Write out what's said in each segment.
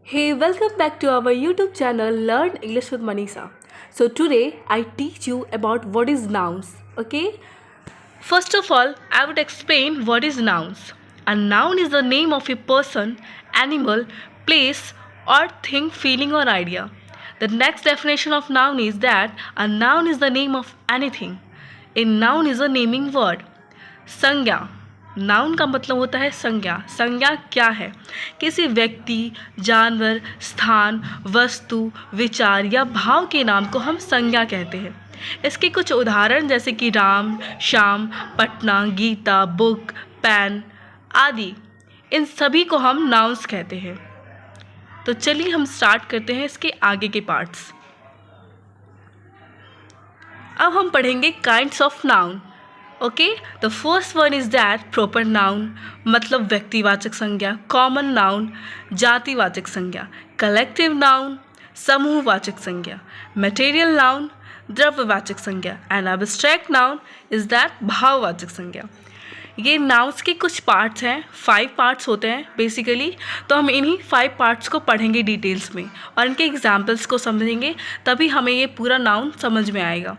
Hey, welcome back to our YouTube channel Learn English with Manisha. So today I teach you about what is nouns. Okay? First of all, I would explain what is nouns. A noun is the name of a person, animal, place or thing, feeling or idea. The next definition of noun is that a noun is the name of anything. A noun is a naming word. संज्ञा noun का मतलब होता है संज्ञा। संज्ञा क्या है? किसी व्यक्ति, जानवर, स्थान, वस्तु, विचार या भाव के नाम को हम संज्ञा कहते हैं। इसके कुछ उदाहरण जैसे कि राम, श्याम, पटना, गीता, बुक, पेन आदि, इन सभी को हम नाउन्स कहते हैं। तो चलिए हम स्टार्ट करते हैं इसके आगे के पार्ट्स। अब हम पढ़ेंगे kinds of noun. Okay, the first one is that proper noun मतलब व्यक्तिवाचक संज्ञा, कॉमन नाउन जातिवाचक संज्ञा, कलेक्टिव नाउन समूहवाचक संज्ञा, मटेरियल नाउन द्रव्यवाचक संज्ञा and abstract noun is that भाववाचक संज्ञा। ये नाउन्स के कुछ पार्ट्स हैं, 5 पार्ट्स होते हैं बेसिकली। तो हम इन्हीं 5 पार्ट्स को पढ़ेंगे डिटेल्स में और इनके एग्जाम्पल्स को समझेंगे, तभी हमें ये पूरा नाउन समझ में आएगा।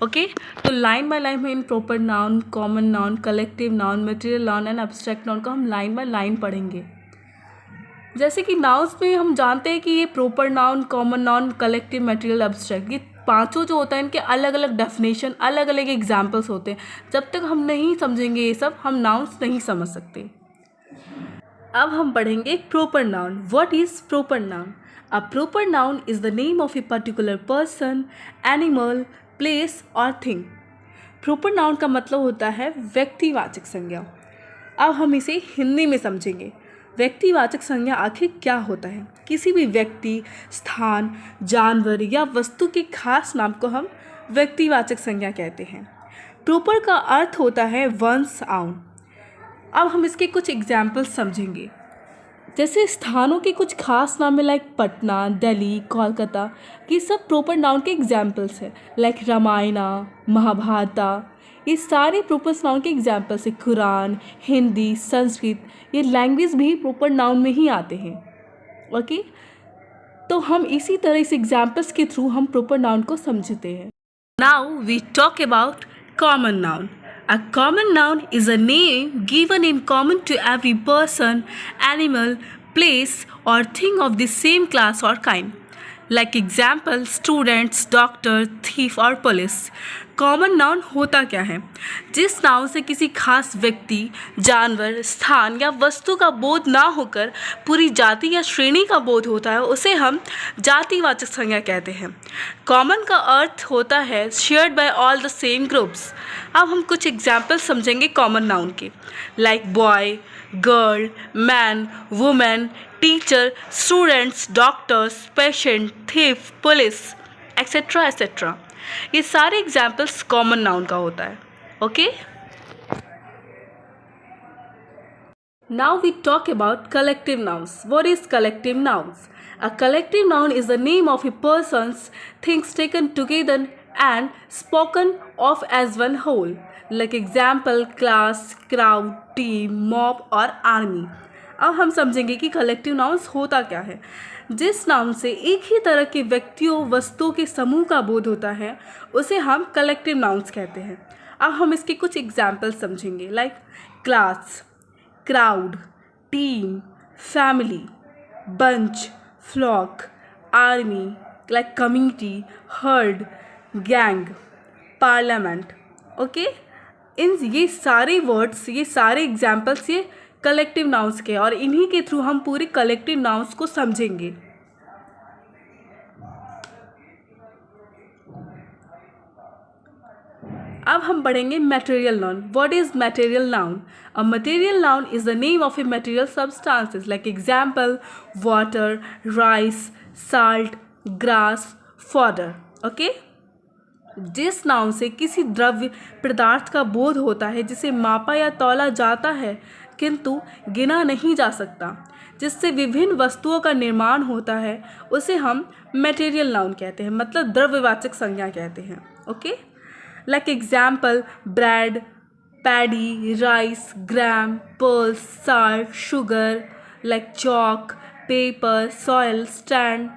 ओके, तो लाइन बाय लाइन में in proper noun, common noun, collective noun, material noun and abstract noun को हम लाइन बाय लाइन पढ़ेंगे। जैसे कि नाउन्स में हम जानते हैं कि ये proper noun, common noun, collective, material, abstract, ये पांचों जो होता है इनके अलग अलग डेफिनेशन, अलग अलग एग्जाम्पल्स होते हैं। जब तक हम नहीं समझेंगे ये सब, हम नाउन्स नहीं समझ सकते। अब हम पढ़ेंगे proper noun. What is proper noun? A proper noun is the name of a particular person, animal, place और थिंग। प्रॉपर नाउन का मतलब होता है व्यक्तिवाचक संज्ञा। अब हम इसे हिंदी में समझेंगे। व्यक्तिवाचक संज्ञा आखिर क्या होता है? किसी भी व्यक्ति, स्थान, जानवर या वस्तु के खास नाम को हम व्यक्तिवाचक संज्ञा कहते हैं। प्रॉपर का अर्थ होता है वंस आउन। अब हम इसके कुछ एग्जाम्पल्स समझेंगे। जैसे स्थानों के कुछ खास नाम है, लाइक पटना, दिल्ली, कोलकाता, ये सब प्रॉपर नाउन के एग्जाम्पल्स हैं। लाइक रामायणा, महाभारता, ये सारे प्रॉपर नाउन के एग्जाम्पल्स हैं। कुरान, हिंदी, संस्कृत, ये लैंग्वेज भी प्रॉपर नाउन में ही आते हैं। ओके, तो हम इसी तरह इस एग्जाम्पल्स के थ्रू हम प्रॉपर नाउन को समझते हैं। Now we talk about common noun. A common noun is a name given in common to every person, animal, place or thing of the same class or kind. Like example, students, doctor, thief और police. Common noun होता क्या है? जिस noun से किसी खास व्यक्ति, जानवर, स्थान या वस्तु का बोध ना होकर पूरी जाति या श्रेणी का बोध होता है, उसे हम जातिवाचक संज्ञा कहते हैं। कॉमन का अर्थ होता है shared by all the same groups. अब हम कुछ एग्जाम्पल समझेंगे कॉमन नाउन के, like boy, girl, man, women, teacher, students, doctors, patient, thief, police etcetera etcetera. ये सारे एग्जाम्पल्स कॉमन नाउन का होता है। Okay, now we talk about collective nouns. What is collective nouns? A collective noun is the name of a persons, things taken together and spoken of as one whole. Like example, class, crowd, team, mob और army. अब हम समझेंगे कि collective nouns होता क्या है। जिस noun से एक ही तरह के व्यक्तियों, वस्तुओं के समूह का बोध होता है, उसे हम कलेक्टिव नाउन्स कहते हैं। अब हम इसके कुछ एग्जाम्पल समझेंगे, like class, crowd, team, family, bunch, flock, army, like community, herd, gang, parliament. Okay, इन ये सारे वर्ड्स, ये सारे एग्जाम्पल्स ये कलेक्टिव नाउन्स के, और इन्हीं के थ्रू हम पूरे कलेक्टिव नाउन्स को समझेंगे। अब हम पढ़ेंगे material noun. What is material noun? A material noun is the name of a material substances. Like example, water, rice, salt, grass, fodder. Okay, जिस नाउन से किसी द्रव्य पदार्थ का बोध होता है, जिसे मापा या तौला जाता है किंतु गिना नहीं जा सकता, जिससे विभिन्न वस्तुओं का निर्माण होता है, उसे हम मटेरियल नाउन कहते हैं, मतलब द्रव्यवाचक संज्ञा कहते हैं। Okay, like example, bread, paddy, rice, gram, pearls, salt, sugar, like chalk, paper, soil, stand,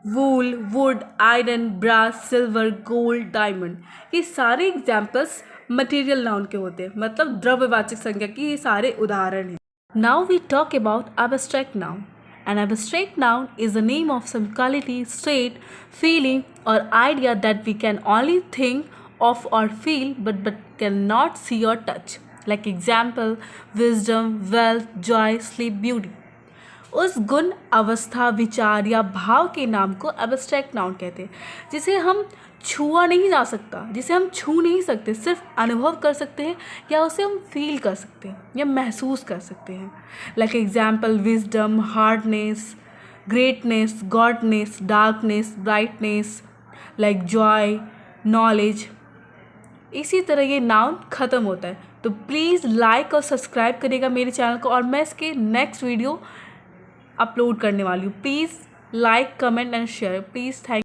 wool, wood, iron, brass, silver, gold, diamond. ये सारे एग्जाम्पल्स मटेरियल नाउन के होते हैं, मतलब द्रव्यवाचक संज्ञा की ये सारे उदाहरण हैं। Now we talk about abstract noun. An abstract noun is the name of some quality, state, feeling, or idea that we can only think of or feel but cannot see or touch. Like example, wisdom, wealth, joy, sleep, beauty. उस गुण, अवस्था, विचार या भाव के नाम को abstract noun कहते हैं, जिसे हम छुआ नहीं जा सकता, जिसे हम छू नहीं सकते, सिर्फ अनुभव कर सकते हैं या उसे हम फील कर सकते हैं या महसूस कर सकते हैं। Like example, wisdom, hardness, greatness, goodness, darkness, brightness, like Joy, knowledge. इसी तरह ये नाउन ख़त्म होता है। तो प्लीज़ लाइक और सब्सक्राइब करिएगा मेरे चैनल को, और मैं इसके नेक्स्ट वीडियो अपलोड करने वाली हूँ। Please like, comment and share. Please thank